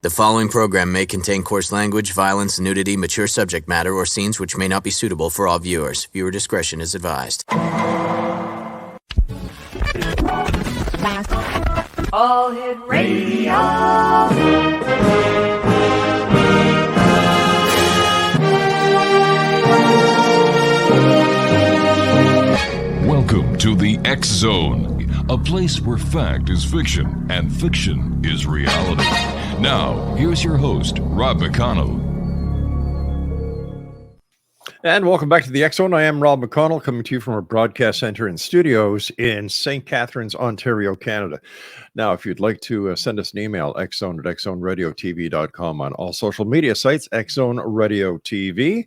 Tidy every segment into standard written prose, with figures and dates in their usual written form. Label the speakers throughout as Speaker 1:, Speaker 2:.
Speaker 1: The following program may contain coarse language, violence, nudity, mature subject matter, or scenes which may not be suitable for all viewers. Viewer discretion is advised.
Speaker 2: All Hit Radio.
Speaker 3: Welcome to the X Zone, a place where fact is fiction and fiction is reality. Now, here's your host, Rob McConnell.
Speaker 4: And welcome back to the X Zone. I am Rob McConnell, coming to you from our broadcast center and studios in St. Catharines, Ontario, Canada. Now, if you'd like to send us an email, xzone@xzoneradiotv.com, on all social media sites, Xzone Radio TV.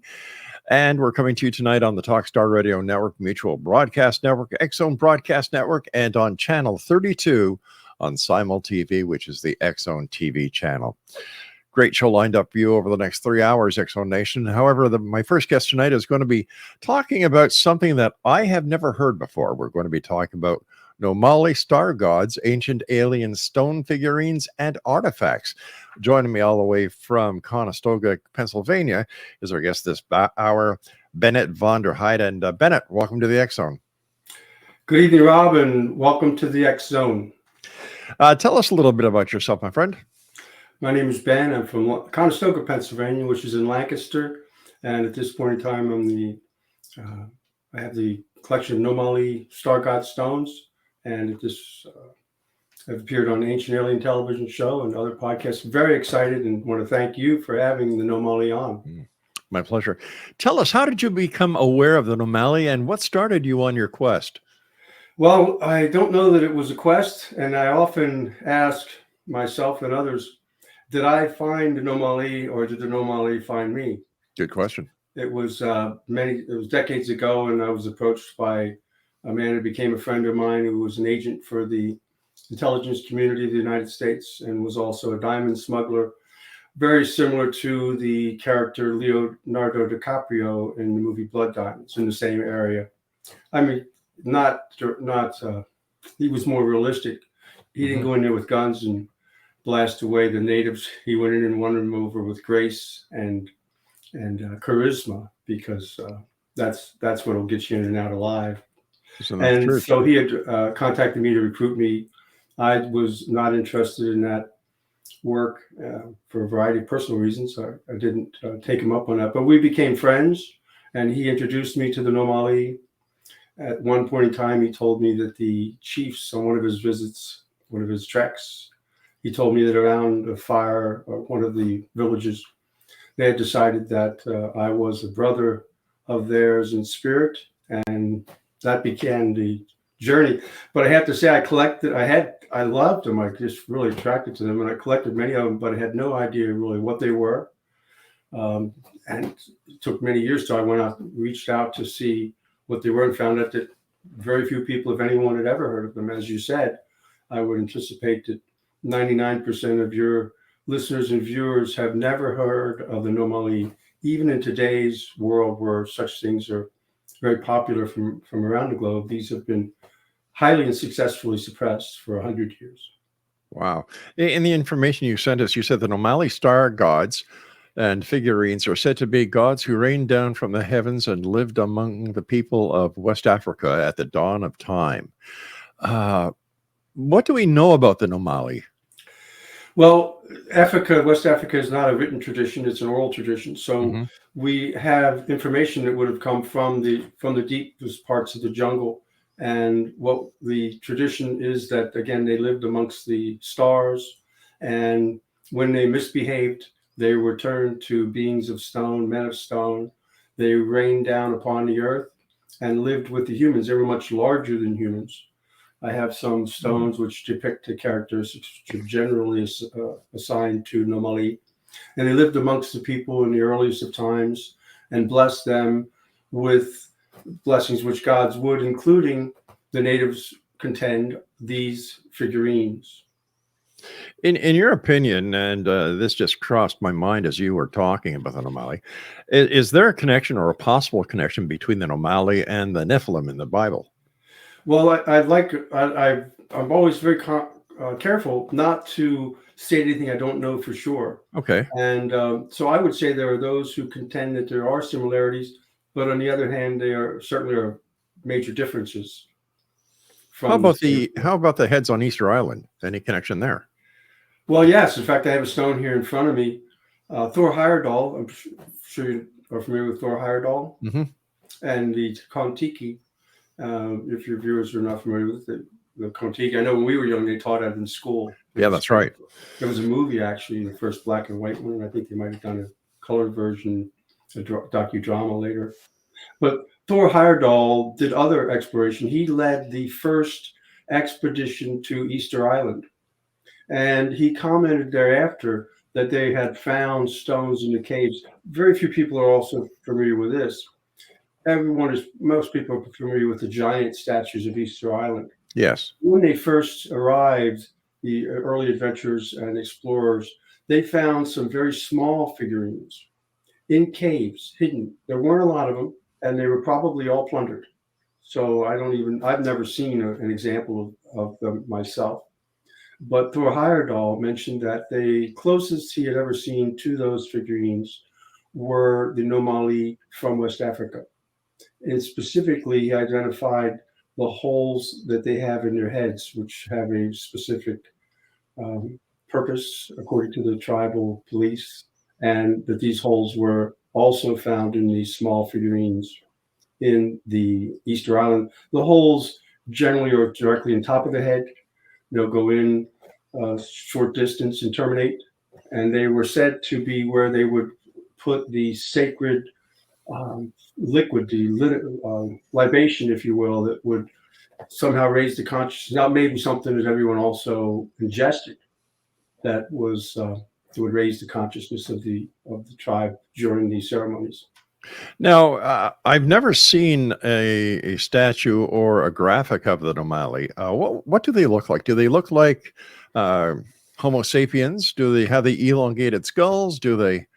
Speaker 4: And we're coming to you tonight on the Talkstar Radio Network, Mutual Broadcast Network, X-Zone Broadcast Network, and on Channel 32 on Simul TV, which is the X-Zone TV channel. Great show lined up for you over the next 3 hours, X-Zone Nation. However, my first guest tonight is going to be talking about something that I have never heard before. We're going to be talking about Nomoli star gods, ancient alien stone figurines, and artifacts. Joining me all the way from Conestoga, Pennsylvania, is our guest this hour, BENNETT VONDERHEIDE. And BENNETT, welcome to the X Zone.
Speaker 5: Good evening, Rob, and welcome to the X Zone.
Speaker 4: Tell us a little bit about yourself, my friend.
Speaker 5: My name is Ben. I'm from Conestoga, Pennsylvania, which is in Lancaster. And at this point in time, I have the collection of Nomoli star god stones. And I've appeared on Ancient Alien television show and other podcasts. Very excited and want to thank you for having the Nomoli on.
Speaker 4: My pleasure. Tell us, how did you become aware of the Nomoli and what started you on your quest?
Speaker 5: Well, I don't know that it was a quest, and I often ask myself and others, did I find the Nomoli or did the Nomoli find me?
Speaker 4: Good question.
Speaker 5: It was decades ago, and I was approached by a man who became a friend of mine who was an agent for the intelligence community of the United States and was also a diamond smuggler, very similar to the character Leonardo DiCaprio in the movie Blood Diamonds, in the same area. I mean, he was more realistic. He didn't go in there with guns and blast away the natives. He went in and won them over with grace and charisma, because that's what'll get you in and out alive. And so he had contacted me to recruit me. I was not interested in that work for a variety of personal reasons. I didn't take him up on that, but we became friends, and he introduced me to the Nomoli. At one point in time, he told me that the chiefs on one of his visits, one of his treks, he told me that around a fire or one of the villages, they had decided that I was a brother of theirs in spirit, and that began the journey. But I have to say, I loved them. I just really attracted to them, and I collected many of them, but I had no idea really what they were. And it took many years till I went out, reached out to see what they were, and found out that very few people, if anyone, had ever heard of them. As you said, I would anticipate that 99% of your listeners and viewers have never heard of the Nomoli, even in today's world where such things are very popular from around the globe. These have been highly and successfully suppressed for 100 years.
Speaker 4: Wow. In the information you sent us, you said the Nomoli star gods and figurines are said to be gods who rained down from the heavens and lived among the people of West Africa at the dawn of time. What do we know about the Nomoli?
Speaker 5: Well, West Africa is not a written tradition; it's an oral tradition. So we have information that would have come from the deepest parts of the jungle. And what the tradition is that, again, they lived amongst the stars, and when they misbehaved, they were turned to beings of stone, men of stone. They rained down upon the earth and lived with the humans. They were much larger than humans. I have some stones which depict the characteristics which are generally assigned to Nomoli. And they lived amongst the people in the earliest of times and blessed them with blessings which gods would, including the natives contend, these figurines.
Speaker 4: In your opinion, and this just crossed my mind as you were talking about the Nomoli, is there a connection or a possible connection between the Nomoli and the Nephilim in the Bible?
Speaker 5: Well, I'm always very careful not to state anything I don't know for sure.
Speaker 4: Okay.
Speaker 5: And so I would say there are those who contend that there are similarities, but on the other hand, there certainly are major differences.
Speaker 4: How about the heads on Easter Island? Any connection there?
Speaker 5: Well, yes. In fact, I have a stone here in front of me. Thor Heyerdahl. I'm sure you are familiar with Thor Heyerdahl.
Speaker 4: Mm-hmm.
Speaker 5: And the Kontiki. If your viewers are not familiar with the Kontiki, I know when we were young, they taught it in school.
Speaker 4: Yeah, that's right.
Speaker 5: There was a movie, actually, the first black and white one. I think they might have done a colored version, a docudrama later. But Thor Heyerdahl did other exploration. He led the first expedition to Easter Island. And he commented thereafter that they had found stones in the caves. Very few people are also familiar with this. Most people are familiar with the giant statues of Easter Island.
Speaker 4: Yes.
Speaker 5: When they first arrived, the early adventurers and explorers, they found some very small figurines in caves, hidden. There weren't a lot of them, and they were probably all plundered. So I've never seen an example of them myself. But Thor Heyerdahl mentioned that the closest he had ever seen to those figurines were the Nomoli from West Africa. And specifically, he identified the holes that they have in their heads, which have a specific purpose, according to the tribal police, and that these holes were also found in these small figurines in the Easter Island. The holes generally are directly on top of the head. They'll go in a short distance and terminate, and they were said to be where they would put the sacred liquid, the libation, if you will, that would somehow raise the consciousness. Now, maybe something that everyone also ingested that was would raise the consciousness of the tribe during these ceremonies.
Speaker 4: Now, I've never seen a statue or a graphic of the Nomoli. What do they look like? Do they look like Homo sapiens? Do they have the elongated skulls? Do they?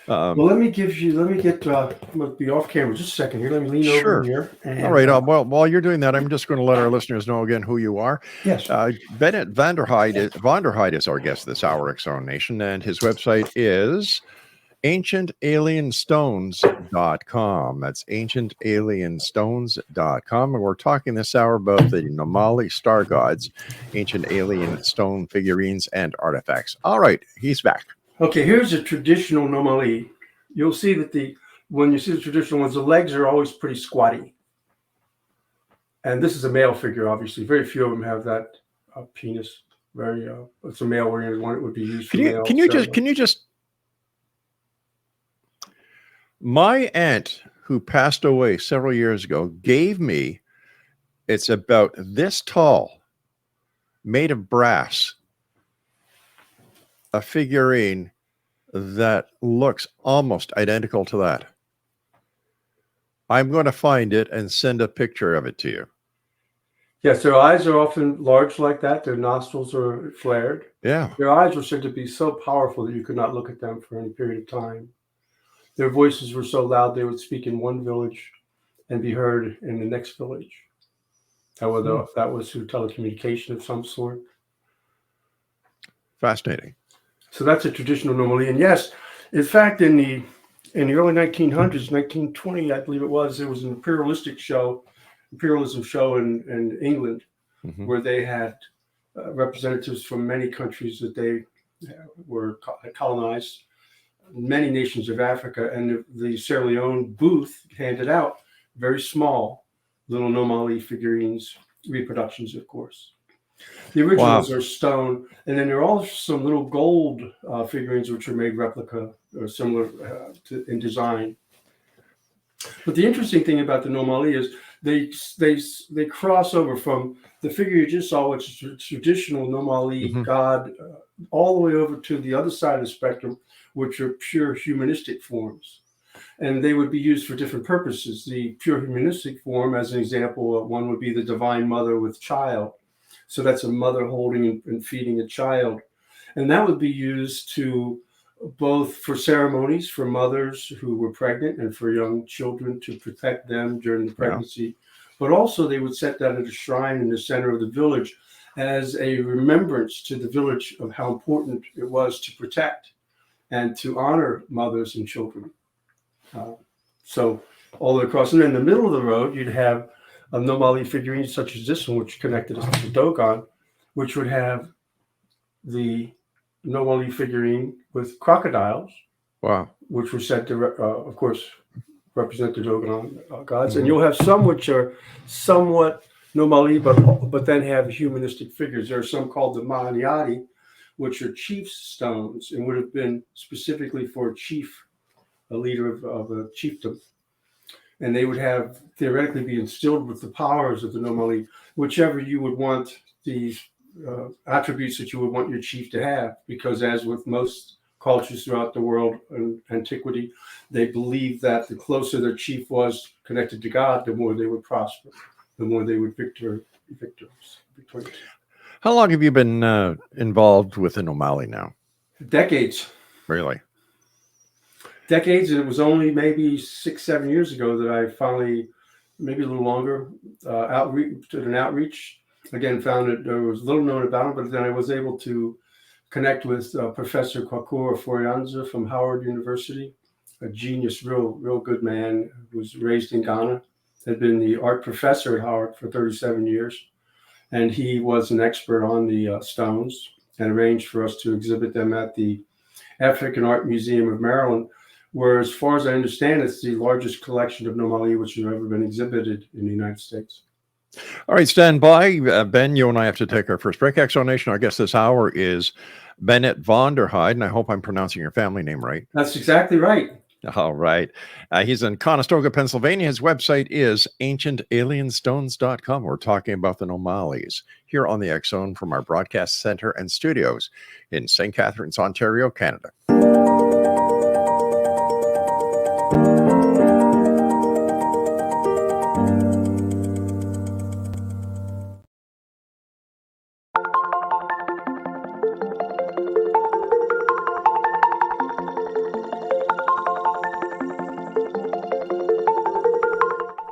Speaker 5: Well, let me get. I'm going to be off camera just a second here. Let me lean over here. And,
Speaker 4: all right. Well, while you're doing that, I'm just going to let our listeners know again who you are.
Speaker 5: Yes.
Speaker 4: BENNETT VONDERHEIDE is our guest this hour, X-Zone Nation, and his website is ancientalienstones.com. That's ancientalienstones.com. And we're talking this hour about the Nomoli star gods, ancient alien stone figurines and artifacts. All right, he's back.
Speaker 5: Okay, here's a traditional Nomoli. You'll see that when you see the traditional ones, the legs are always pretty squatty. And this is a male figure, obviously. Very few of them have that penis. It's a male-oriented one. It would be used for male. Can you just my aunt, who passed away several years ago, gave me, it's about this tall, made of brass, a figurine that looks almost identical to that. I'm going to find it and send a picture of it to you. Yes, their eyes are often large like that. Their nostrils are flared.
Speaker 4: Yeah.
Speaker 5: Their eyes were said to be so powerful that you could not look at them for any period of time. Their voices were so loud they would speak in one village and be heard in the next village. That was through telecommunication of some sort.
Speaker 4: Fascinating.
Speaker 5: So that's a traditional Nomoli. And yes, in fact, in the early 1900s, 1920, I believe it was, there was an imperialism show in England, where they had representatives from many countries that they were colonized, many nations of Africa, and the Sierra Leone booth handed out very small little Nomoli figurines, reproductions, of course. The originals are stone, and then there are also some little gold figurines which are made replica or similar in design. But the interesting thing about the Nomoli is they cross over from the figure you just saw, which is a traditional Nomoli god, all the way over to the other side of the spectrum, which are pure humanistic forms. And they would be used for different purposes. The pure humanistic form, as an example, one would be the Divine Mother with child. So that's a mother holding and feeding a child. And that would be used to both for ceremonies for mothers who were pregnant and for young children to protect them during the pregnancy. But also they would set that at a shrine in the center of the village as a remembrance to the village of how important it was to protect and to honor mothers and children. So all the way across, and in the middle of the road, you'd have a Nomoli figurine such as this one, which connected us to the Dogon, which would have the Nomoli figurine with crocodiles.
Speaker 4: Wow.
Speaker 5: Which were said to, of course, represent the Dogon gods. And you'll have some which are somewhat Nomoli, but then have humanistic figures. There are some called the Mahanyadi, which are chief's stones and would have been specifically for a chief, a leader of a chiefdom. And they would have theoretically be instilled with the powers of the Nomoli, whichever you would want these attributes that you would want your chief to have. Because as with most cultures throughout the world in antiquity, they believed that the closer their chief was connected to God, the more they would prosper, the more they would victorious.
Speaker 4: How long have you been involved with the Nomoli now?
Speaker 5: Decades.
Speaker 4: Really?
Speaker 5: Decades, and it was only maybe 6-7 years ago that I finally, maybe a little longer, did an outreach. Again, found that there was little known about it, but then I was able to connect with Professor Kwaku Aforianza from Howard University, a genius, real good man who was raised in Ghana, had been the art professor at Howard for 37 years. And he was an expert on the stones and arranged for us to exhibit them at the African Art Museum of Maryland, where, as far as I understand, it's the largest collection of Nomoli which has ever been exhibited in the United States.
Speaker 4: All right, stand by. Ben, you and I have to take our first break. Exonation, our guest this hour is BENNETT VONDERHEIDE, and I hope I'm pronouncing your family name right.
Speaker 5: That's exactly right.
Speaker 4: All right. He's in Conestoga, Pennsylvania. His website is ancientalienstones.com. We're talking about the Nomolis here on the X Zone from our broadcast center and studios in St. Catharines, Ontario, Canada.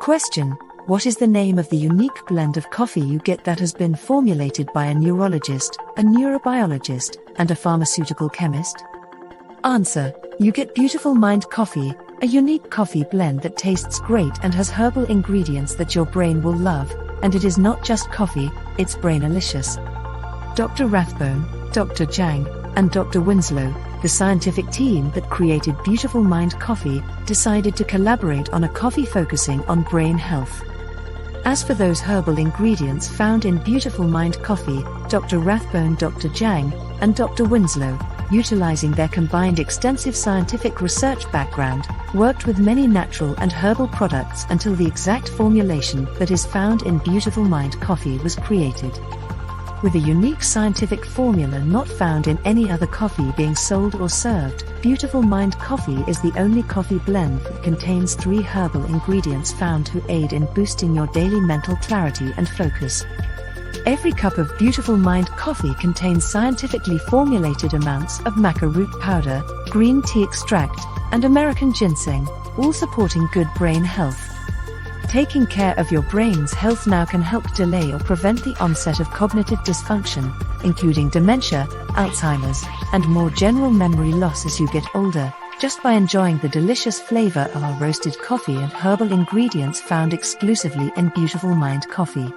Speaker 6: Question: what is the name of the unique blend of coffee you get that has been formulated by a neurologist, a neurobiologist, and a pharmaceutical chemist? Answer: you get Beautiful Mind Coffee, a unique coffee blend that tastes great and has herbal ingredients that your brain will love, and it is not just coffee, it's brainalicious. Dr. Rathbone, Dr. Jang, and Dr. Winslow, the scientific team that created Beautiful Mind Coffee, decided to collaborate on a coffee focusing on brain health. As for those herbal ingredients found in Beautiful Mind Coffee, Dr. Rathbone, Dr. Jang, and Dr. Winslow, utilizing their combined extensive scientific research background, worked with many natural and herbal products until the exact formulation that is found in Beautiful Mind Coffee was created. With a unique scientific formula not found in any other coffee being sold or served, Beautiful Mind Coffee is the only coffee blend that contains 3 herbal ingredients found to aid in boosting your daily mental clarity and focus. Every cup of Beautiful Mind Coffee contains scientifically formulated amounts of maca root powder, green tea extract, and American ginseng, all supporting good brain health. Taking care of your brain's health now can help delay or prevent the onset of cognitive dysfunction, including dementia, Alzheimer's, and more general memory loss as you get older, just by enjoying the delicious flavor of our roasted coffee and herbal ingredients found exclusively in Beautiful Mind Coffee.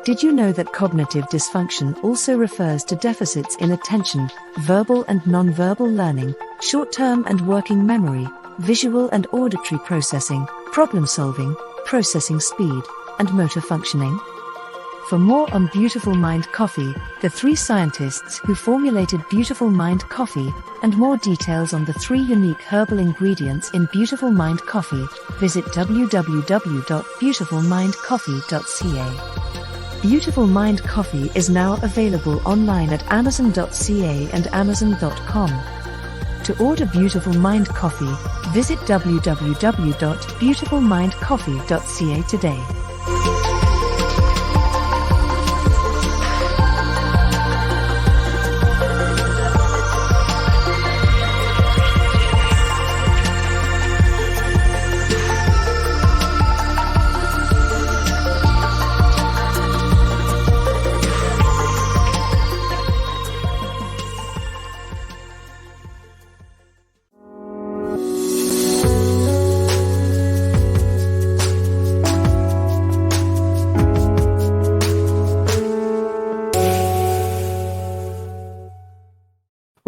Speaker 6: Did you know that cognitive dysfunction also refers to deficits in attention, verbal and non-verbal learning, short-term and working memory, visual and auditory processing, problem-solving, processing speed, and motor functioning? For more on Beautiful Mind Coffee, the 3 scientists who formulated Beautiful Mind Coffee, and more details on the 3 unique herbal ingredients in Beautiful Mind Coffee, visit www.beautifulmindcoffee.ca. Beautiful Mind Coffee is now available online at amazon.ca and amazon.com. To order Beautiful Mind Coffee, visit www.beautifulmindcoffee.ca today.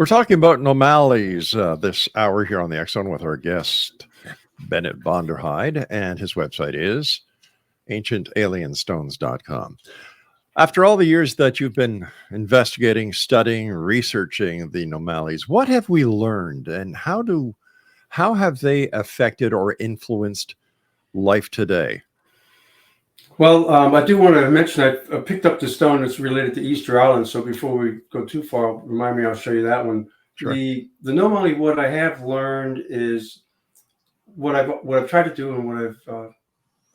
Speaker 4: We're talking about Nomali's this hour here on the X Zone with our guest, Bennett VONDERHEIDE, and his website is ancientalienstones.com. After all the years that you've been investigating, studying, researching the Nomalis, what have we learned, and how have they affected or influenced life today?
Speaker 5: Well, I do want to mention I picked up the stone that's related to Easter Island. So before we go too far, remind me, I'll show you that one.
Speaker 4: Sure.
Speaker 5: The Nomoli, what I have learned is what I've tried to do and what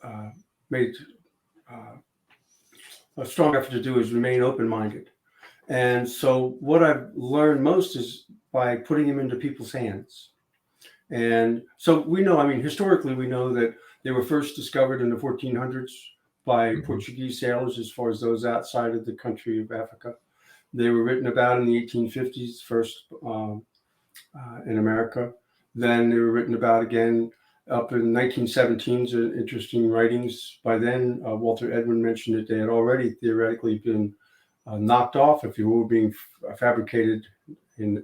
Speaker 5: I've made a strong effort to do is remain open-minded. And so what I've learned most is by putting them into people's hands. And so we know, I mean, historically, we know that they were first discovered in the 1400s by Portuguese sailors, as far as those outside of the country of Africa. They were written about in the 1850s, first in America. Then they were written about again up in 1917's interesting writings. By then, Walter Edwin mentioned that they had already theoretically been knocked off, if you will, being fabricated in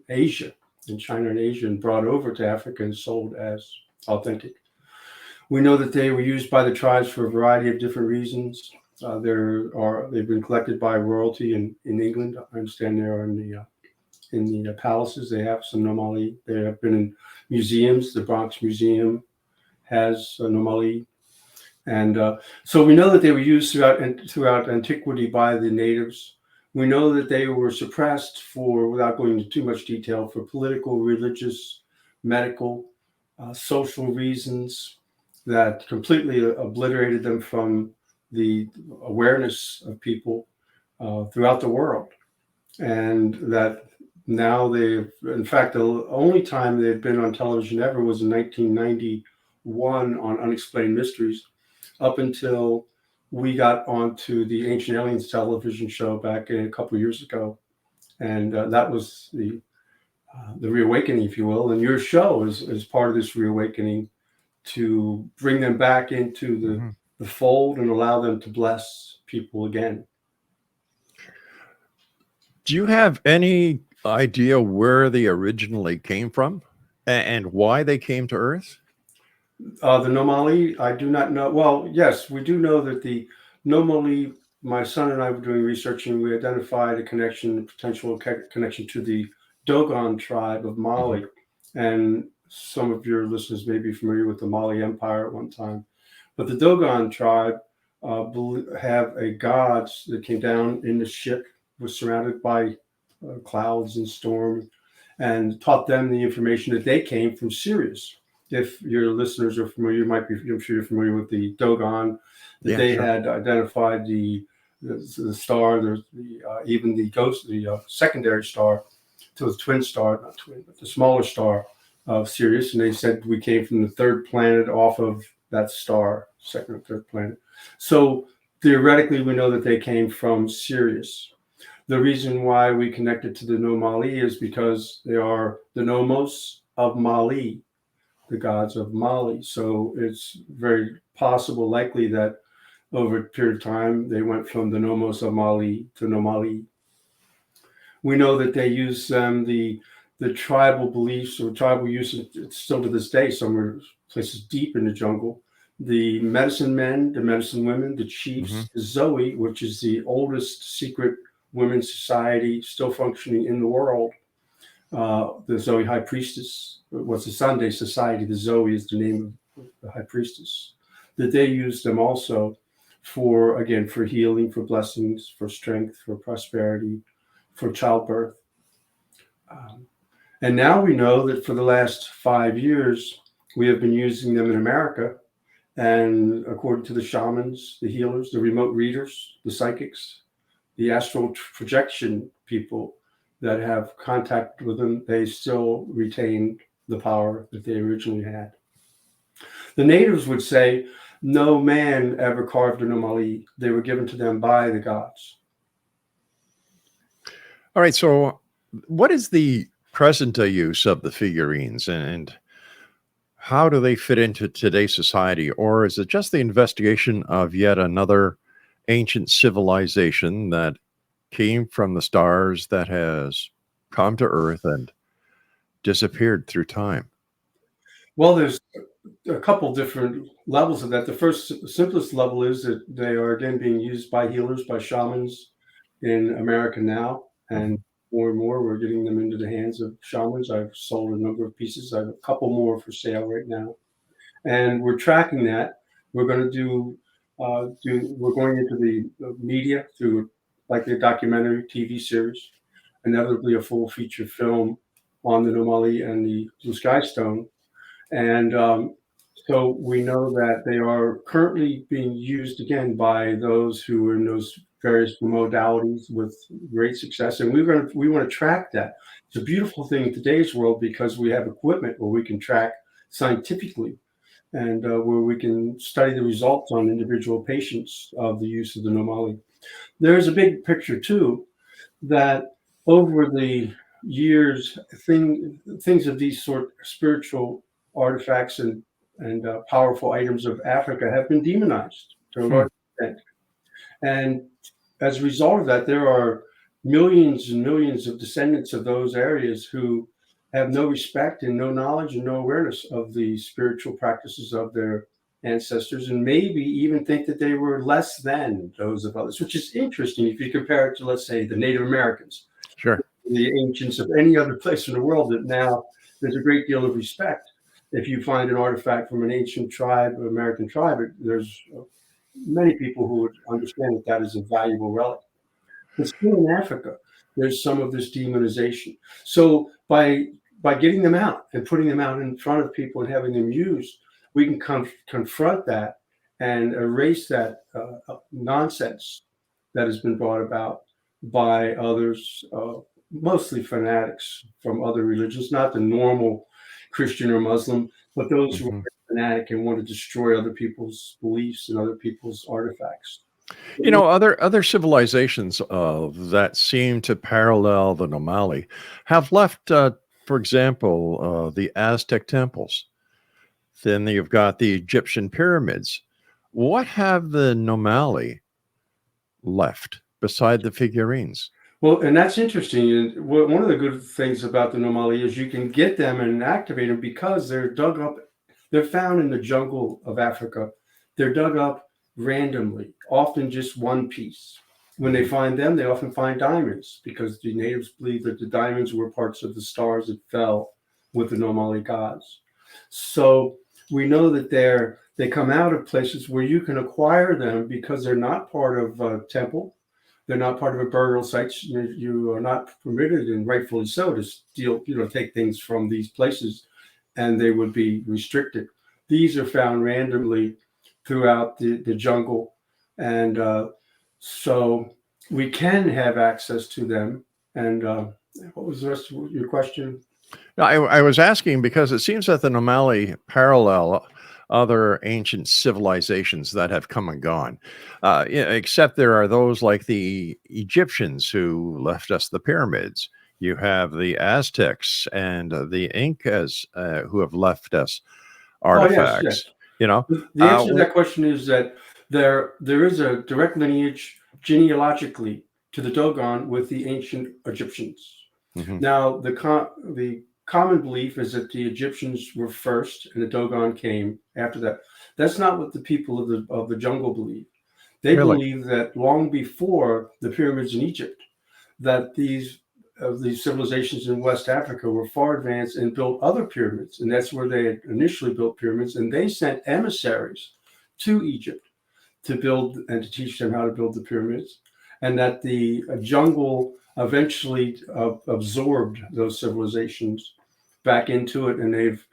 Speaker 5: Asia, in China and Asia, and brought over to Africa and sold as authentic. We know that they were used by the tribes for a variety of different reasons. They've been collected by royalty in England. I understand they are in the palaces. They have some Nomoli. They have been in museums. The Bronx Museum has a Nomoli. And so we know that they were used throughout antiquity by the natives. We know that they were suppressed for, without going into too much detail, for political, religious, medical, social reasons that completely obliterated them from the awareness of people throughout the world. And that now in fact, the only time they've been on television ever was in 1991 on Unexplained Mysteries, up until we got onto the Ancient Aliens television show back a couple of years ago. And that was the reawakening, if you will. And your show is part of this reawakening, to bring them back into the fold and allow them to bless people again.
Speaker 4: Do you have any idea where they originally came from and why they came to Earth?
Speaker 5: The Nomoli, I do not know. Well, yes, we do know that the Nomoli, my son and I were doing research, and we identified a potential connection to the Dogon tribe of Mali. And some of your listeners may be familiar with the Mali Empire at one time. But the Dogon tribe have a god that came down in the ship, was surrounded by clouds and storm, and taught them the information that they came from Sirius. If your listeners are familiar, I'm sure you're familiar with the Dogon, that they had identified the star, even the ghost, the secondary star to the twin star, not twin, but the smaller star of Sirius, and they said we came from the third planet off of that star, second or third planet. So theoretically, we know that they came from Sirius. The reason why we connected to the Nomali is because they are the Nomos of Mali, the gods of Mali. So it's very possible, likely, that over a period of time, they went from the Nomos of Mali to Nomali. We know that they use the tribal beliefs or tribal use, still to this day, some places deep in the jungle. The medicine men, the medicine women, the chiefs, the Zoe, which is the oldest secret women's society still functioning in the world. The Zoe High Priestess, what's the Sunday Society, the Zoe is the name of the High Priestess, that they use them also for healing, for blessings, for strength, for prosperity, for childbirth. And now we know that for the last 5 years, we have been using them in America. And according to the shamans, the healers, the remote readers, the psychics, the astral projection people that have contact with them, they still retain the power that they originally had. The natives would say no man ever carved a Nomoli. They were given to them by the gods.
Speaker 4: All right. So what is the present use of the figurines, and how do they fit into today's society? Or is it just the investigation of yet another ancient civilization that came from the stars that has come to Earth and disappeared through time?
Speaker 5: Well, there's a couple different levels of that. The first simplest level is that they are again being used by healers, by shamans in America now, and more we're getting them into the hands of shamans. I've sold a number of pieces. I have a couple more for sale right now, and we're tracking that. We're going to we're going into the media through like the documentary TV series, inevitably a full feature film on the Nomoli and the Blue Sky Stone. And so we know that they are currently being used again by those who are in those various modalities with great success. And we want to track that. It's a beautiful thing in today's world because we have equipment where we can track scientifically and where we can study the results on individual patients of the use of the Nomoli. There's a big picture too that over the years, things of these sort of spiritual artifacts and powerful items of Africa have been demonized to a large extent. And as a result of that, there are millions and millions of descendants of those areas who have no respect and no knowledge and no awareness of the spiritual practices of their ancestors, and maybe even think that they were less than those of others, which is interesting if you compare it to, let's say, the Native Americans.
Speaker 4: Sure.
Speaker 5: The ancients of any other place in the world, that now there's a great deal of respect. If you find an artifact from an ancient tribe, an American tribe, there's many people who would understand that that is a valuable relic. But still in Africa, there's some of this demonization. So by getting them out and putting them out in front of people and having them used, we can confront that and erase that nonsense that has been brought about by others, mostly fanatics from other religions, not the normal Christian or Muslim, but those who are fanatic and want to destroy other people's beliefs and other people's artifacts.
Speaker 4: You know, other civilizations that seem to parallel the Nomoli have left, for example, the Aztec temples. Then you've got the Egyptian pyramids. What have the Nomoli left beside the figurines?
Speaker 5: Well, and that's interesting. And one of the good things about the Nomoli is you can get them and activate them because they're dug up. They're found in the jungle of Africa. They're dug up randomly, often just one piece. When they find them, they often find diamonds because the natives believe that the diamonds were parts of the stars that fell with the Nomoli gods. So we know that they come out of places where you can acquire them because they're not part of a temple. They're not part of a burial site. You are not permitted, and rightfully so, to steal, take things from these places, and they would be restricted. These are found randomly throughout the jungle, and so we can have access to them. And what was the rest of your question?
Speaker 4: I was asking because it seems that the Nomoli parallel other ancient civilizations that have come and gone, except there are those like the Egyptians who left us the pyramids. You have the Aztecs and the Incas who have left us artifacts.
Speaker 5: Yes.
Speaker 4: You know,
Speaker 5: the answer to that question is that there is a direct lineage genealogically to the Dogon with the ancient Egyptians. Now, the common belief is that the Egyptians were first and the Dogon came after that. That's not what the people of the jungle believe. They believe that long before the pyramids in Egypt, that these civilizations in West Africa were far advanced and built other pyramids. And that's where they had initially built pyramids. And they sent emissaries to Egypt to build and to teach them how to build the pyramids. And that the jungle eventually absorbed those civilizations back into it, and they've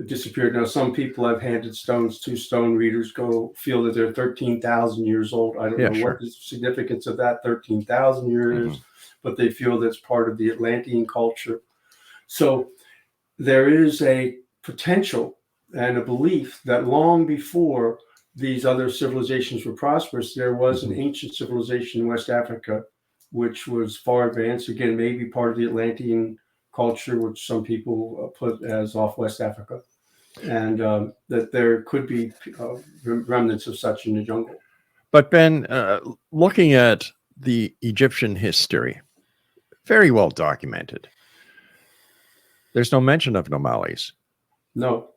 Speaker 5: disappeared. Now, some people have handed stones to stone readers, feel that they're 13,000 years old. I don't know what the significance of that 13,000 years is, but they feel that's part of the Atlantean culture. So there is a potential and a belief that long before these other civilizations were prosperous, there was an ancient civilization in West Africa which was far advanced, again, maybe part of the Atlantean culture, which some people put as off West Africa, and that there could be remnants of such in the jungle.
Speaker 4: But Ben, looking at the Egyptian history, very well documented. There's no mention of Nomalis.
Speaker 5: No.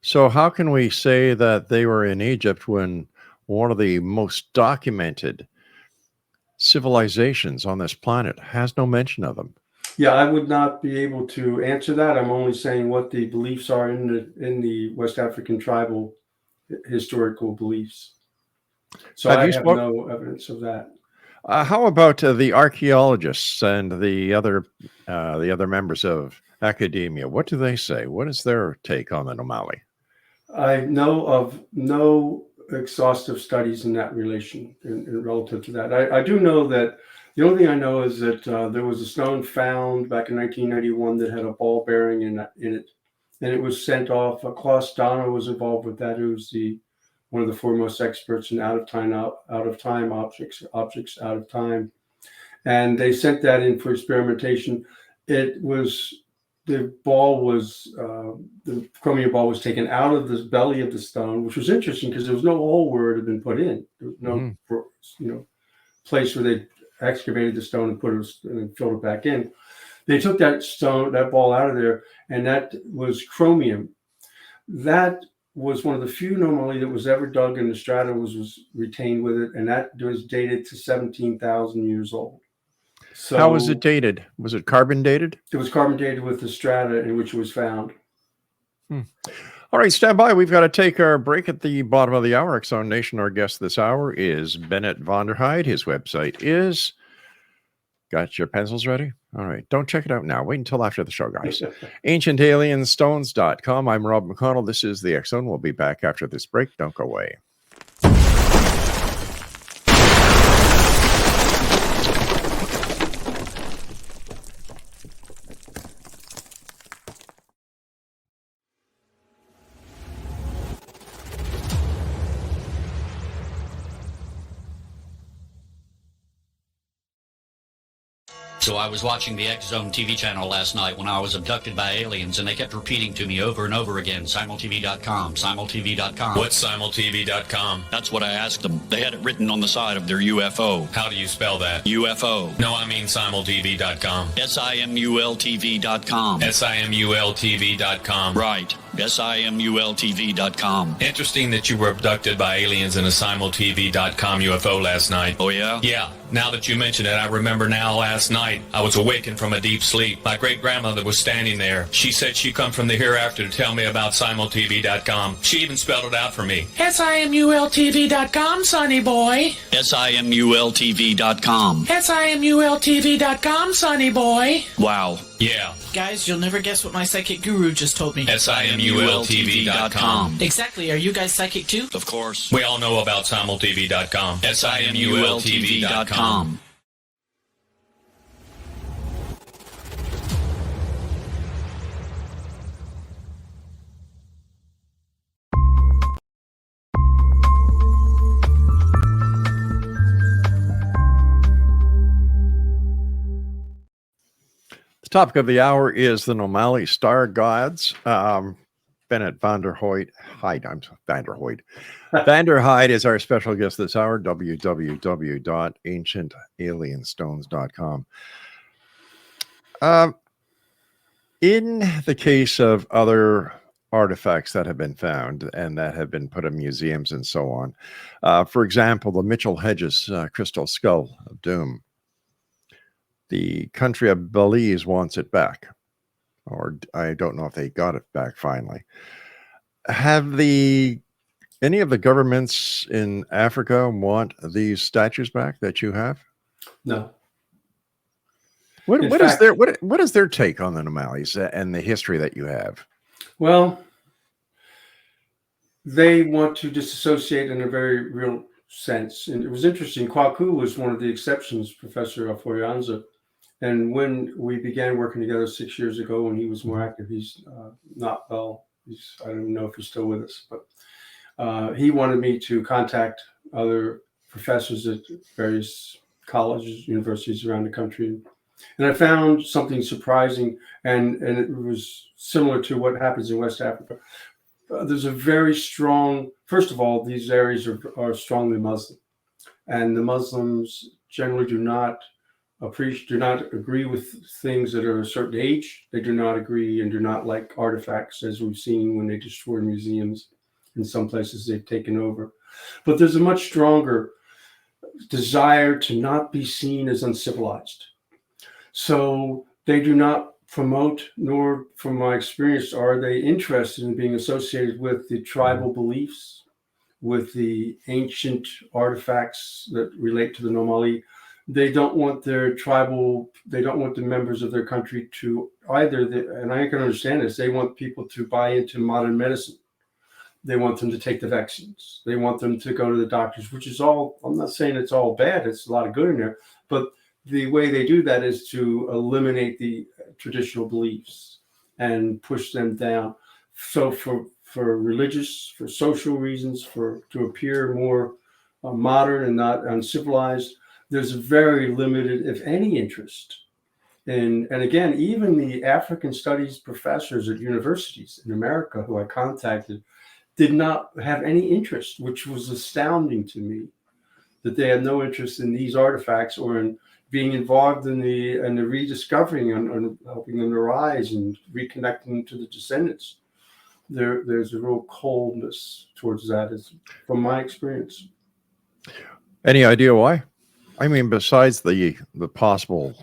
Speaker 4: So how can we say that they were in Egypt when one of the most documented civilizations on this planet has no mention of them?
Speaker 5: Yeah, I would not be able to answer that. I'm only saying what the beliefs are in the West African tribal historical beliefs. So I have no evidence of that.
Speaker 4: How about the archaeologists and the other members of academia? What do they say? What is their take on the Nomali?
Speaker 5: I know of no exhaustive studies in that relation, in relative to that. I do know that the only thing I know is that there was a stone found back in 1991 that had a ball bearing in it, and it was sent off. Klaus Donner was involved with that, who's one of the foremost experts in out of time objects out of time, and they sent that in for experimentation. The chromium ball was taken out of the belly of the stone, which was interesting because there was no hole where it had been put in. There was no place where they excavated the stone and put it and filled it back in. They took that ball out of there, and that was chromium. That was one of the few Nomoli that was ever dug, and the strata was retained with it, and that was dated to 17,000 years old. So
Speaker 4: how was it dated? Was it carbon dated?
Speaker 5: It was carbon dated with the strata in which it was found.
Speaker 4: All right, stand by. We've got to take our break at the bottom of the hour. X-Zone Nation, our guest this hour is BENNETT VONDERHEIDE. His website is... Got your pencils ready? All right. Don't check it out now. Wait until after the show, guys. AncientAlienStones.com. I'm Rob McConnell. This is the X-Zone. We'll be back after this break. Don't go away.
Speaker 7: So I was watching the X-Zone TV channel last night when I was abducted by aliens, and they kept repeating to me over and over again, simultv.com, simultv.com.
Speaker 8: What's simultv.com?
Speaker 7: That's what I asked them. They had it written on the side of their UFO.
Speaker 8: How do you spell that?
Speaker 7: UFO.
Speaker 8: No, I mean simultv.com.
Speaker 7: simultv.com.
Speaker 8: simultv.com.
Speaker 7: Right. simultv.com.
Speaker 8: Interesting that you were abducted by aliens in a simultv.com UFO last night.
Speaker 7: Oh, yeah?
Speaker 8: Yeah. Now that you mention it, I remember now last night I was awakened from a deep sleep. My great-grandmother was standing there. She said she'd come from the hereafter to tell me about simultv.com. She even spelled it out for me.
Speaker 9: simultv.com, sonny boy.
Speaker 7: simultv.com.
Speaker 9: simultv.com, sonny boy.
Speaker 7: Wow.
Speaker 8: Yeah.
Speaker 9: Guys, you'll never guess what my psychic guru just told me.
Speaker 8: simultv.com.
Speaker 9: Exactly. Are you guys psychic too?
Speaker 7: Of course.
Speaker 8: We all know about simultv.com. simultv.com.
Speaker 4: The topic of the hour is the Nomali star gods. BENNETT VONDERHEIDE. VONDERHEIDE is our special guest this hour. www.ancientalienstones.com. In the case of other artifacts that have been found and that have been put in museums and so on, for example, the Mitchell Hedges crystal skull of doom, the country of Belize wants it back, or I don't know if they got it back finally. Have any of the governments in Africa want these statues back that you have?
Speaker 5: No.
Speaker 4: What is their take on the Nomalis and the history that you have?
Speaker 5: Well, they want to disassociate in a very real sense. And it was interesting. Kwaku was one of the exceptions, Professor Afoyanza. And when we began working together 6 years ago, when he was more active, he's not well. I don't know if he's still with us, but he wanted me to contact other professors at various colleges, universities around the country. And I found something surprising, and it was similar to what happens in West Africa. There's a very strong, first of all, these areas are strongly Muslim, and the Muslims generally do not do not agree with things that are a certain age. They do not agree and do not like artifacts, as we've seen when they destroy museums. In some places they've taken over. But there's a much stronger desire to not be seen as uncivilized. So they do not promote, nor from my experience are they interested in being associated with the tribal beliefs, with the ancient artifacts that relate to the Nomoli. They don't want their they don't want the members of their country to either, and I can understand this, they want people to buy into modern medicine. They want them to take the vaccines. They want them to go to the doctors, which is all, I'm not saying it's all bad, it's a lot of good in there, but the way they do that is to eliminate the traditional beliefs and push them down. So for religious, for social reasons, to appear more modern and not uncivilized, there's a very limited, if any, interest. And again, even the African studies professors at universities in America who I contacted did not have any interest, which was astounding to me, that they had no interest in these artifacts or in being involved in the rediscovering and helping them to rise and reconnecting to the descendants. There's a real coldness towards that, from my experience.
Speaker 4: Any idea why? I mean, besides the possible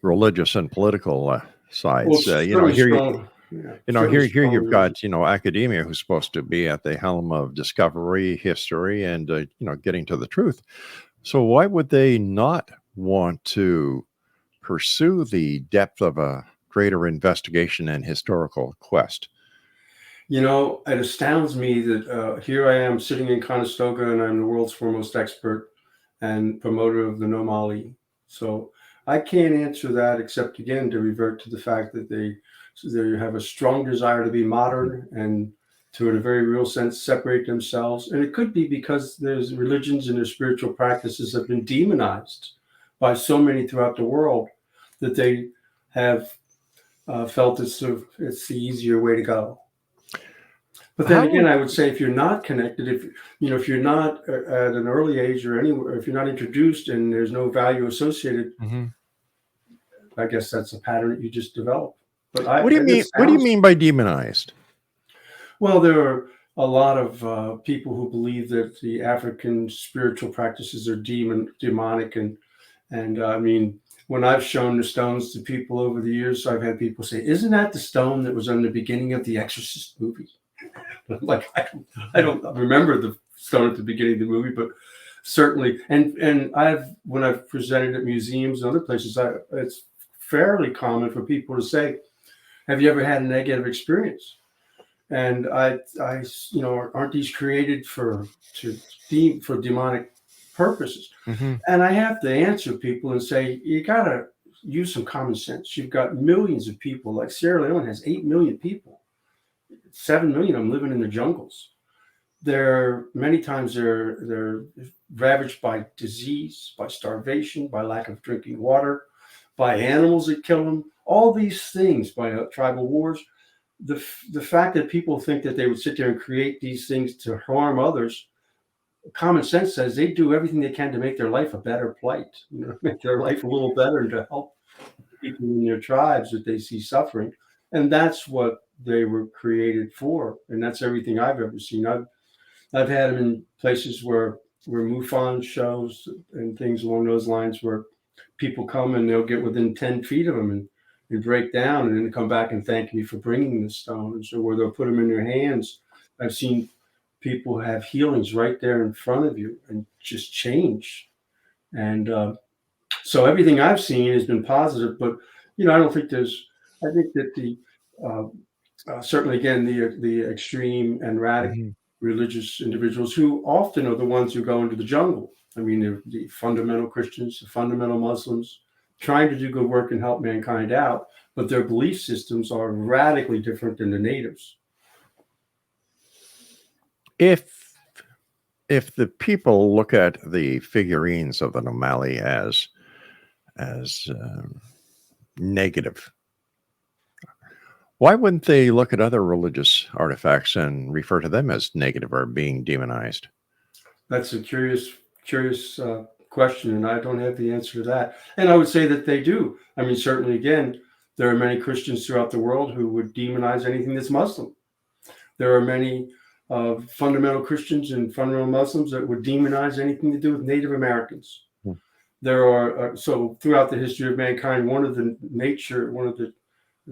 Speaker 4: religious and political sides,
Speaker 5: Well,
Speaker 4: here
Speaker 5: here
Speaker 4: you've got academia who's supposed to be at the helm of discovery, history, and getting to the truth. So why would they not want to pursue the depth of a greater investigation and historical quest?
Speaker 5: It astounds me that here I am sitting in Conestoga, and I'm the world's foremost expert and promoter of the Nomoli. So I can't answer that except, again, to revert to the fact that they have a strong desire to be modern and to, in a very real sense, separate themselves. And it could be because there's religions and their spiritual practices have been demonized by so many throughout the world that they have felt it's the easier way to go. But then again, I would say if you're not connected, if you're not at an early age or anywhere, if you're not introduced and there's no value associated, I guess that's a pattern that you just develop. But what do you mean?
Speaker 4: What do you mean by demonized?
Speaker 5: Well, there are a lot of people who believe that the African spiritual practices are demonic, and I mean, when I've shown the stones to people over the years, I've had people say, "Isn't that the stone that was on the beginning of the Exorcist movie?" Like I don't remember the stone at the beginning of the movie, but certainly, and when I've presented at museums and other places, it's fairly common for people to say, "Have you ever had a negative experience?" And I aren't these created for demonic purposes? And I have to answer people and say, you gotta use some common sense. You've got millions of people, like Sierra Leone has 8 million people. 7 million of them living in the jungles. Many times they're ravaged by disease, by starvation, by lack of drinking water, by animals that kill them, all these things, by tribal wars. The fact that people think that they would sit there and create these things to harm others, common sense says they do everything they can to make their life a better plight, make their life a little better, and to help people in their tribes that they see suffering. And that's what they were created for. And that's everything I've ever seen. I've had them in places where MUFON shows and things along those lines, where people come and they'll get within 10 feet of them and break down, and then come back and thank me for bringing the stones, or where they'll put them in their hands. I've seen people have healings right there in front of you and just change. And so everything I've seen has been positive, but I don't think I think that the certainly, again, the extreme and radical religious individuals, who often are the ones who go into the jungle. I mean, the fundamental Christians, the fundamental Muslims, trying to do good work and help mankind out, but their belief systems are radically different than the natives.
Speaker 4: If the people look at the figurines of the Nomoli as negative, why wouldn't they look at other religious artifacts and refer to them as negative or being demonized?
Speaker 5: That's a curious question, and I don't have the answer to that. And I would say that they do. I mean, certainly, again, there are many Christians throughout the world who would demonize anything that's Muslim. There are many fundamental Christians and fundamental Muslims that would demonize anything to do with Native Americans. There are, so throughout the history of mankind, one of the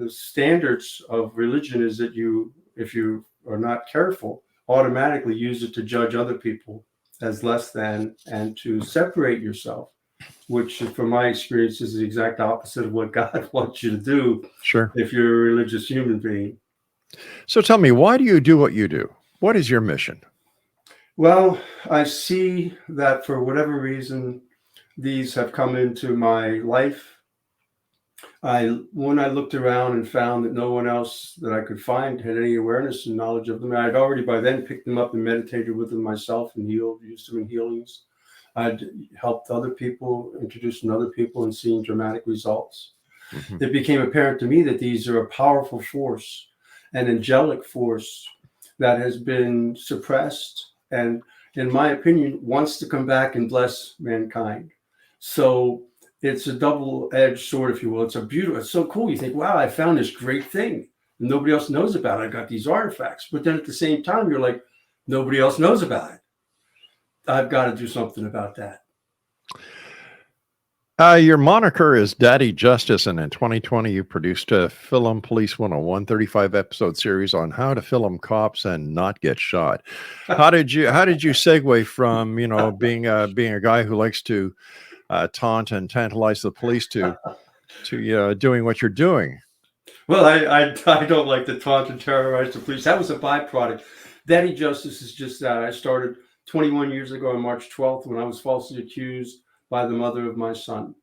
Speaker 5: standards of religion is that you, if you are not careful, automatically use it to judge other people as less than and to separate yourself, which from my experience is the exact opposite of what God wants you to do.
Speaker 4: Sure.
Speaker 5: If you're a religious human being.
Speaker 4: So tell me, why do you do what you do? What is your mission?
Speaker 5: Well, I see that for whatever reason, these have come into my life. When I looked around and found that no one else that I could find had any awareness and knowledge of them, I'd already by then picked them up and meditated with them myself and used them in healings. I'd helped other people, introduced other people, and seen dramatic results. Mm-hmm. It became apparent to me that these are a powerful force, an angelic force that has been suppressed and, in my opinion, wants to come back and bless mankind. So it's a double-edged sword, if you will. It's so cool. You think, wow, I found this great thing. Nobody else knows about it. I got these artifacts. But then at the same time, you're like, nobody else knows about it. I've got to do something about that.
Speaker 4: Your moniker is Daddy Justice, and in 2020, you produced a Film Police 101 35-episode series on how to film cops and not get shot. How did you segue from being a guy who likes to taunt and tantalize the police to doing what you're doing?
Speaker 5: Well, I don't like to taunt and terrorize the police. That was a byproduct. Daddy Justice is just that. I started 21 years ago on March 12th when I was falsely accused by the mother of my son,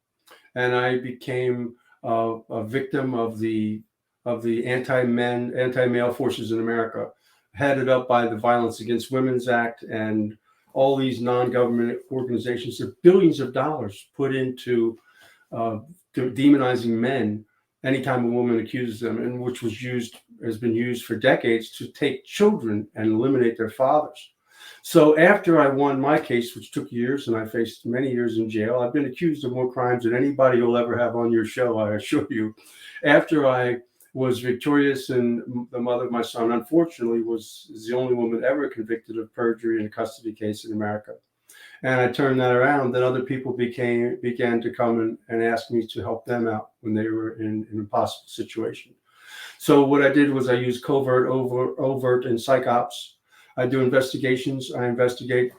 Speaker 5: and I became a victim of the anti-male forces in America, headed up by the Violence Against Women's Act and all these non-government organizations. Have billions of dollars put into demonizing men anytime a woman accuses them, and which has been used for decades to take children and eliminate their fathers. So after I won my case, which took years, and I faced many years in jail, I've been accused of more crimes than anybody you'll ever have on your show, I assure you. After I was victorious, and the mother of my son, unfortunately, was the only woman ever convicted of perjury in a custody case in America. And I turned that around. Then other people began to come and ask me to help them out when they were in an impossible situation. So what I did was I used covert, overt, and psych ops. I do investigations, I investigate,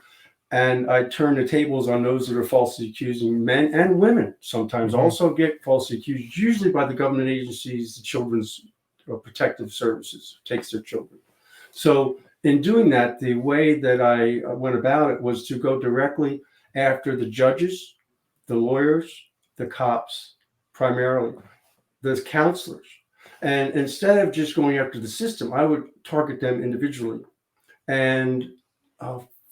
Speaker 5: and I turn the tables on those that are falsely accusing men and women. Sometimes also get falsely accused, usually by the government agencies, the Children's Protective Services takes their children. So in doing that, the way that I went about it was to go directly after the judges, the lawyers, the cops, primarily, the counselors. And instead of just going after the system, I would target them individually and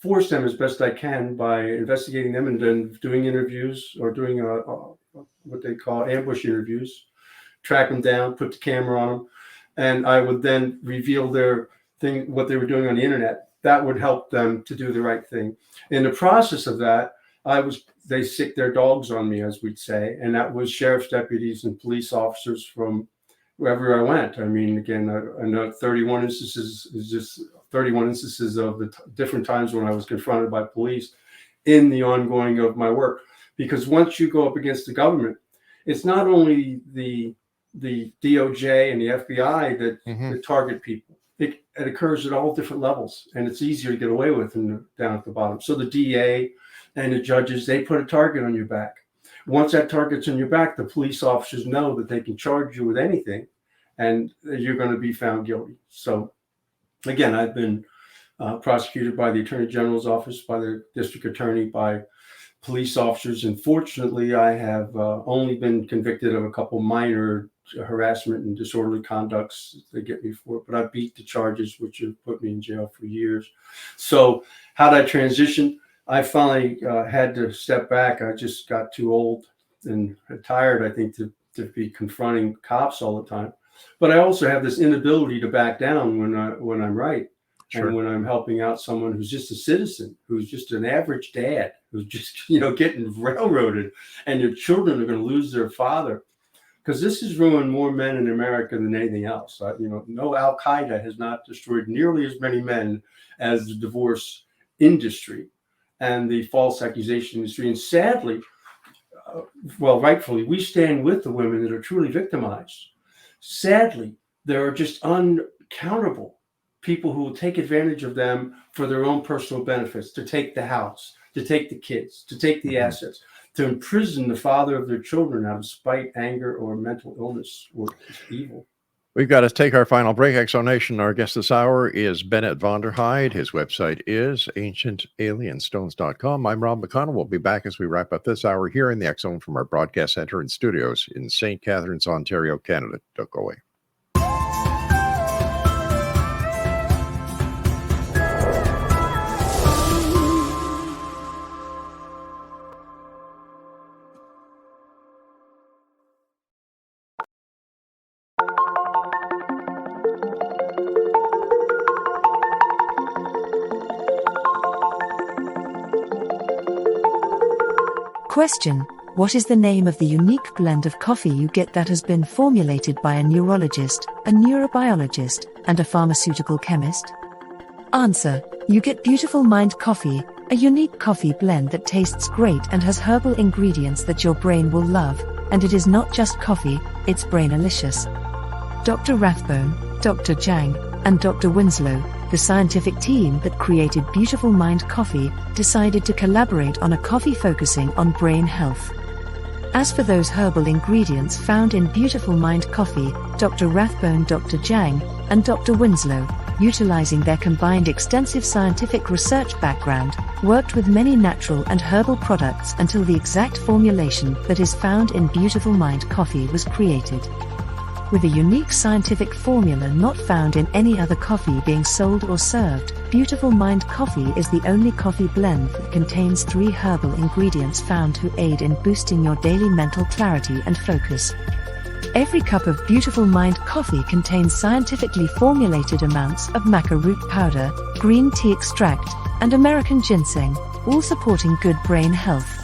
Speaker 5: force them as best I can by investigating them and then doing interviews or doing what they call ambush interviews, track them down, put the camera on them, and I would then reveal their thing, what they were doing on the internet. That would help them to do the right thing. In the process of that, they sicked their dogs on me, as we'd say, and that was sheriff's deputies and police officers from wherever I went. I mean, again, I know 31 instances is just 31 instances of the different times when I was confronted by police in the ongoing of my work. Because once you go up against the government, it's not only the DOJ and the FBI that target people. It occurs at all different levels, and it's easier to get away with down at the bottom. So the DA and the judges, they put a target on your back. Once that target's on your back, the police officers know that they can charge you with anything, and you're going to be found guilty. So again, I've been prosecuted by the Attorney General's office, by the district attorney, by police officers. And fortunately, I have only been convicted of a couple minor harassment and disorderly conducts they get me for, but I beat the charges, which have put me in jail for years. So how did I transition? I finally had to step back. I just got too old and tired, I think, to be confronting cops all the time. But I also have this inability to back down when I'm right.
Speaker 4: Sure.
Speaker 5: And when I'm helping out someone who's just a citizen, who's just an average dad, who's just, you know, getting railroaded, and their children are going to lose their father, because this has ruined more men in America than anything else. You know, no, Al-Qaeda has not destroyed nearly as many men as the divorce industry and the false accusation industry. And sadly, well, rightfully, we stand with the women that are truly victimized. Sadly, there are just uncountable people who will take advantage of them for their own personal benefits, to take the house, to take the kids, to take the assets, to imprison the father of their children out of spite, anger, or mental illness or evil.
Speaker 4: We've got to take our final break. Exonation. Our guest this hour is BENNETT VONDERHEIDE. His website is ancientalienstones.com. I'm Rob McConnell. We'll be back as we wrap up this hour here in the X Zone from our broadcast center and studios in St. Catharines, Ontario, Canada. Don't go away.
Speaker 6: Question: what is the name of the unique blend of coffee you get that has been formulated by a neurologist, a neurobiologist, and a pharmaceutical chemist? Answer: you get Beautiful Mind Coffee, a unique coffee blend that tastes great and has herbal ingredients that your brain will love, and it is not just coffee, it's brainalicious. Dr. Rathbone, Dr. Jang, and Dr. Winslow, the scientific team that created Beautiful Mind Coffee, decided to collaborate on a coffee focusing on brain health. As for those herbal ingredients found in Beautiful Mind Coffee, Dr. Rathbone, Dr. Jang, and Dr. Winslow, utilizing their combined extensive scientific research background, worked with many natural and herbal products until the exact formulation that is found in Beautiful Mind Coffee was created. With a unique scientific formula not found in any other coffee being sold or served, Beautiful Mind Coffee is the only coffee blend that contains 3 herbal ingredients found to aid in boosting your daily mental clarity and focus. Every cup of Beautiful Mind Coffee contains scientifically formulated amounts of maca root powder, green tea extract, and American ginseng, all supporting good brain health.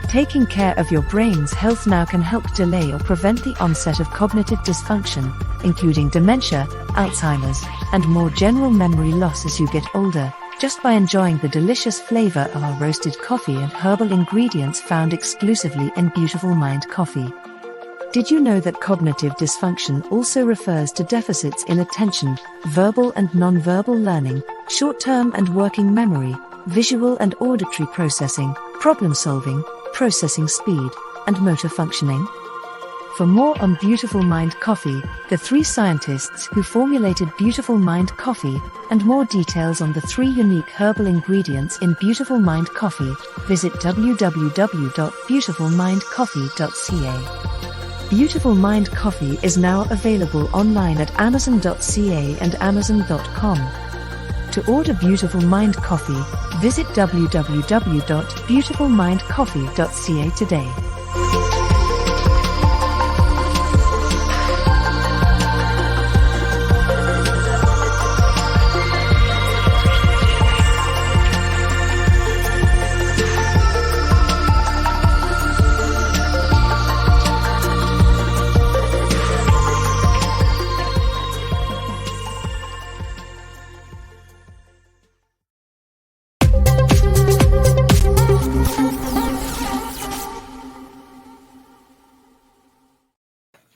Speaker 6: Taking care of your brain's health now can help delay or prevent the onset of cognitive dysfunction, including dementia, Alzheimer's, and more general memory loss as you get older, just by enjoying the delicious flavor of our roasted coffee and herbal ingredients found exclusively in Beautiful Mind Coffee. Did you know that cognitive dysfunction also refers to deficits in attention, verbal and non-verbal learning, short-term and working memory, visual and auditory processing, problem-solving, processing speed, and motor functioning? For more on Beautiful Mind Coffee, the 3 scientists who formulated Beautiful Mind Coffee, and more details on the 3 unique herbal ingredients in Beautiful Mind Coffee, visit www.beautifulmindcoffee.ca. Beautiful Mind Coffee is now available online at amazon.ca and amazon.com. To order Beautiful Mind Coffee, visit www.beautifulmindcoffee.ca today.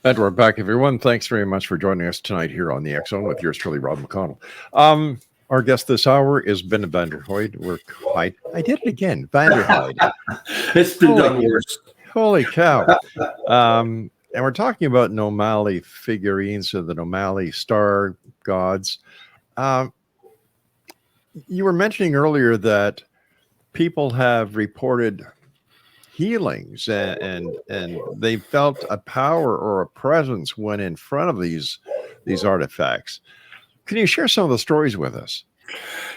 Speaker 4: And we're back, everyone. Thanks very much for joining us tonight here on the X Zone with yours truly, Rob McConnell. Our guest this hour is BENNETT VONDERHEIDE. I did it again, VONDERHEIDE.
Speaker 5: It's been done worse.
Speaker 4: Holy cow. And we're talking about Nomoli figurines of the Nomoli star gods. You were mentioning earlier that people have reported healings and they felt a power or a presence when in front of these artifacts. Can you share some of the stories with us?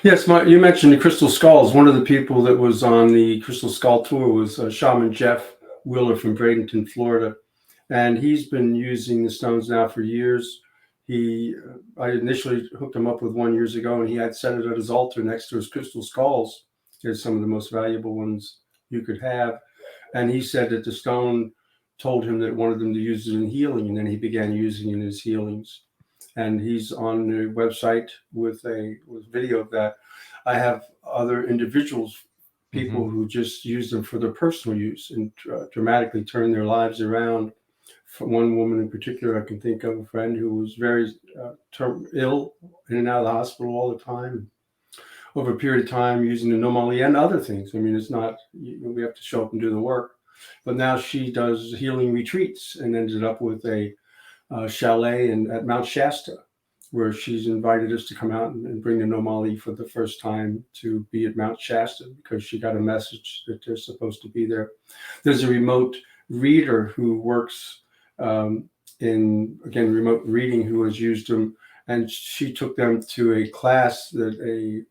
Speaker 5: Yes, you mentioned the crystal skulls. One of the people that was on the crystal skull tour was Shaman Jeff Wheeler from Bradenton, Florida, and he's been using the stones now for years. I initially hooked him up with one years ago, and he had set it at his altar next to his crystal skulls. There's some of the most valuable ones you could have. And he said that the stone told him that it wanted him to use it in healing, and then he began using it in his healings. And he's on the website with video of that. I have other individuals, people who just use them for their personal use and dramatically turn their lives around. For one woman in particular, I can think of a friend who was very ill, in and out of the hospital all the time. Over a period of time, using the Nomoli and other things. I mean, it's not, we have to show up and do the work. But now she does healing retreats and ended up with a chalet at Mount Shasta, where she's invited us to come out and bring the Nomoli for the first time to be at Mount Shasta, because she got a message that they're supposed to be there. There's a remote reader who works in, again, remote reading, who has used them, and she took them to a class that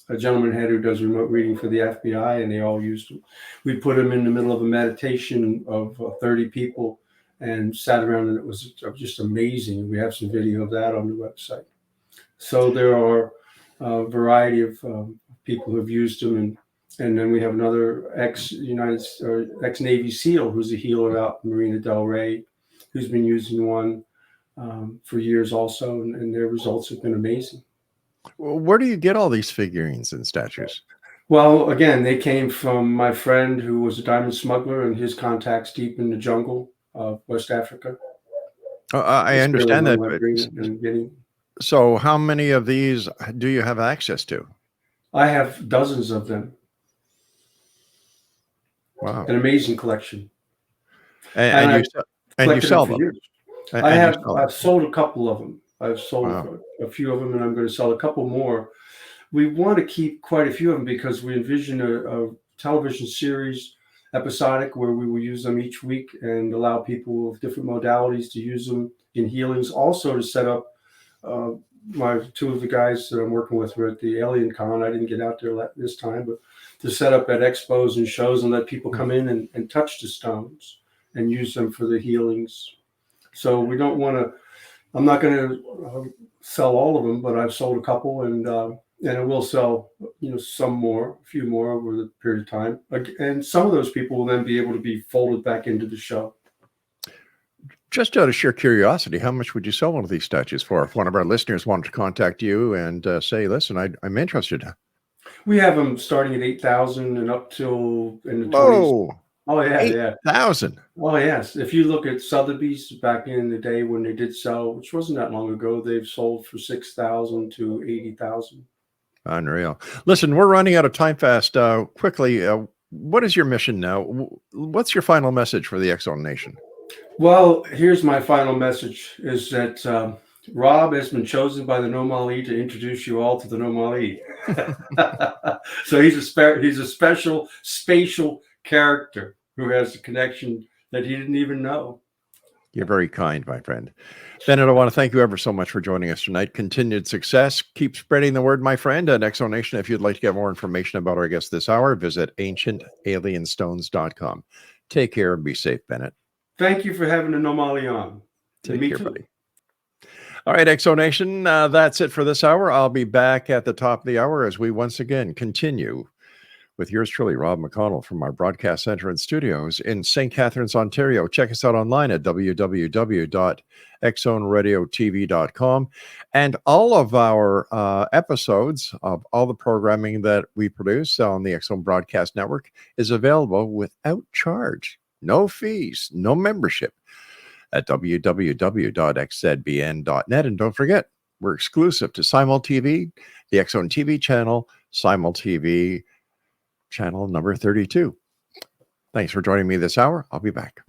Speaker 5: a gentleman had who does remote reading for the FBI, and they all used them. We put them in the middle of a meditation of 30 people and sat around, and it was just amazing. We have some video of that on the website. So there are a variety of people who have used them, and then we have another ex-Navy SEAL who's a healer out in Marina Del Rey, who's been using one for years also, and their results have been amazing.
Speaker 4: Where do you get all these figurines and statues?
Speaker 5: Well, again, they came from my friend who was a diamond smuggler and his contacts deep in the jungle of West Africa.
Speaker 4: I understand that. So how many of these do you have access to?
Speaker 5: I have dozens of them.
Speaker 4: Wow.
Speaker 5: An amazing collection.
Speaker 4: And you sell them?
Speaker 5: I've sold a couple of them. I've sold a few of them, and I'm going to sell a couple more. We want to keep quite a few of them because we envision a television series, episodic, where we will use them each week and allow people of different modalities to use them in healings. Also to set up, two of the guys that I'm working with were at the Alien Con. I didn't get out there this time, but to set up at expos and shows and let people come in and touch the stones and use them for the healings. So we don't want to, I'm not going to sell all of them, but I've sold a couple, and I will sell, some more, a few more over the period of time. And some of those people will then be able to be folded back into the show.
Speaker 4: Just out of sheer curiosity, how much would you sell one of these statues for? If one of our listeners wanted to contact you and say, listen, I'm interested.
Speaker 5: We have them starting at 8,000 and up till in the 20s.
Speaker 4: Whoa.
Speaker 5: Oh, yeah,
Speaker 4: 8,000.
Speaker 5: Oh, yes. If you look at Sotheby's back in the day when they did sell, which wasn't that long ago, they've sold for 6,000 to 80,000.
Speaker 4: Unreal. Listen, we're running out of time fast. Quickly, what is your mission now? What's your final message for the X Zone Nation?
Speaker 5: Well, here's my final message, is that Rob has been chosen by the Nomoli to introduce you all to the Nomoli. So he's a special spatial character who has a connection that he didn't even know.
Speaker 4: You're very kind, my friend. Bennett, I want to thank you ever so much for joining us tonight. Continued success. Keep spreading the word, my friend. And X Zone Nation, if you'd like to get more information about our guest this hour, visit ancientalienstones.com. Take care and be safe, Bennett.
Speaker 5: Thank you for having the Nomoli on.
Speaker 4: Take care, buddy. All right, X Zone Nation, that's it for this hour. I'll be back at the top of the hour as we once again continue with yours truly, Rob McConnell, from our broadcast center and studios in St. Catharines, Ontario. Check us out online at www.xzoneradiotv.com. And all of our episodes of all the programming that we produce on the X Zone Broadcast Network is available without charge. No fees, no membership at www.xzbn.net. And don't forget, we're exclusive to Simul TV, the X Zone TV channel, Simul TV channel number 32. Thanks for joining me this hour. I'll be back.